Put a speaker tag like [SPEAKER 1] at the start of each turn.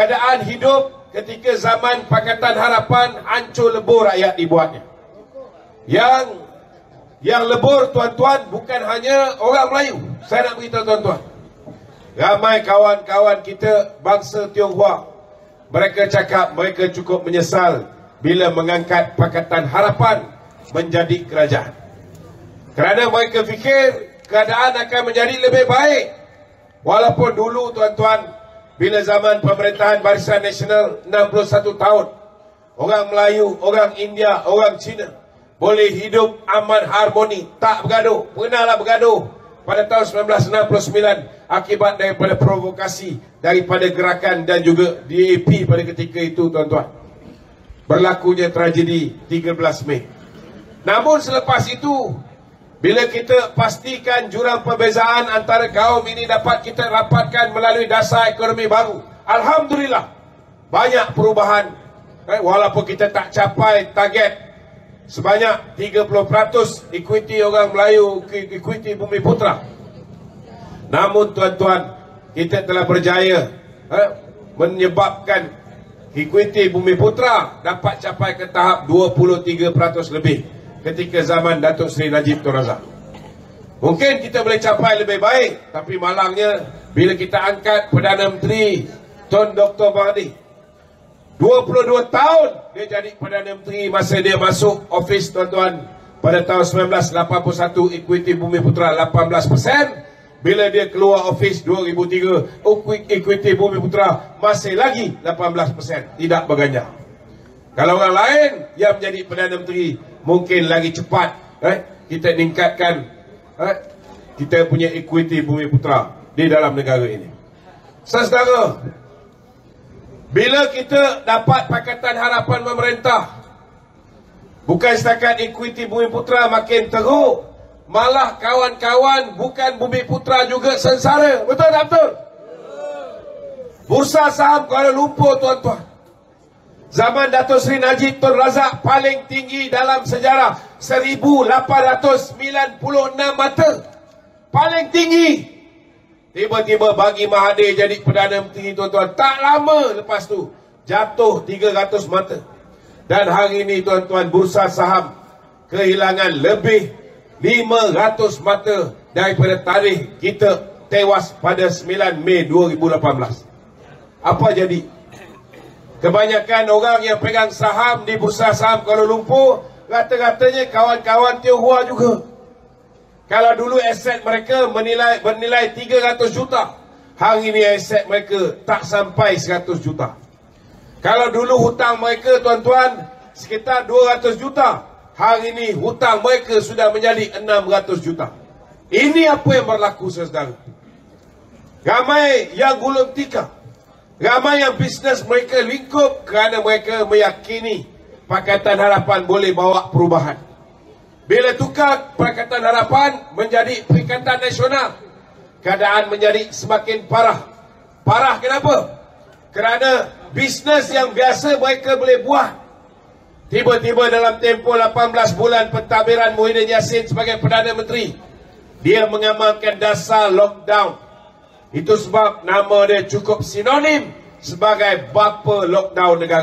[SPEAKER 1] keadaan hidup ketika zaman Pakatan Harapan hancur lebur rakyat dibuatnya. Yang lebur tuan-tuan bukan hanya orang Melayu. Saya nak beritahu tuan-tuan, ramai kawan-kawan kita bangsa Tionghoa, mereka cakap mereka cukup menyesal bila mengangkat Pakatan Harapan menjadi kerajaan, kerana mereka fikir keadaan akan menjadi lebih baik. Walaupun dulu tuan-tuan, bila zaman pemerintahan Barisan Nasional 61 tahun, orang Melayu, orang India, orang Cina boleh hidup aman harmoni, tak bergaduh. Pernahlah bergaduh pada tahun 1969 akibat daripada provokasi daripada gerakan dan juga DAP pada ketika itu tuan-tuan. Berlakunya tragedi 13 Mei. Namun selepas itu, bila kita pastikan jurang perbezaan antara kaum ini dapat kita rapatkan melalui dasar ekonomi baru, alhamdulillah banyak perubahan. Walaupun kita tak capai target sebanyak 30% ekuiti orang Melayu, ekuiti Bumi Putra, namun tuan-tuan, kita telah berjaya menyebabkan ekuiti Bumi Putra dapat capai ke tahap 23% lebih ketika zaman Datuk Seri Najib Tun Razak. Mungkin kita boleh capai lebih baik, tapi malangnya bila kita angkat Perdana Menteri Tun Dr. Mahathir, 22 tahun dia jadi Perdana Menteri. Masa dia masuk ofis tuan-tuan pada tahun 1981, ekuiti Bumi Putra 18%. Bila dia keluar ofis 2003, ekuiti Bumi Putra masih lagi 18%, tidak berganjak. Kalau orang lain yang menjadi Perdana Menteri mungkin lagi cepat kita meningkatkan kita punya ekuiti Bumi Putra di dalam negara ini. Saudara, bila kita dapat Pakatan Harapan memerintah, bukan setakat ekuiti Bumi Putra makin teruk, malah kawan-kawan bukan Bumi Putra juga sengsara. Betul tak betul? Bursa saham Kuala Lumpur tuan-tuan, zaman Datuk Seri Najib Tun Razak paling tinggi dalam sejarah, 1896 mata. Paling tinggi. Tiba-tiba bagi Mahathir jadi Perdana Menteri tuan-tuan, tak lama lepas tu jatuh 300 mata. Dan hari ini tuan-tuan, bursa saham kehilangan lebih 500 mata daripada tarikh kita tewas pada 9 Mei 2018. Apa jadi? Kebanyakan orang yang pegang saham di bursa saham Kuala Lumpur rata-ratanya kawan-kawan Tionghoa juga. Kalau dulu aset mereka bernilai 300 juta, hari ini aset mereka tak sampai 100 juta. Kalau dulu hutang mereka tuan-tuan sekitar 200 juta, hari ini hutang mereka sudah menjadi 600 juta. Ini apa yang berlaku saudara. Ramai yang gulung tikar, ramai yang bisnes mereka lingkup kerana mereka meyakini Pakatan Harapan boleh bawa perubahan. Bila tukar Pakatan Harapan menjadi Perikatan Nasional, keadaan menjadi semakin parah. Parah kenapa? Kerana bisnes yang biasa mereka boleh buat, tiba-tiba dalam tempoh 18 bulan pentadbiran Muhyiddin Yassin sebagai Perdana Menteri, dia mengamalkan dasar lockdown. Itu sebab nama dia cukup sinonim sebagai bapa lockdown negara.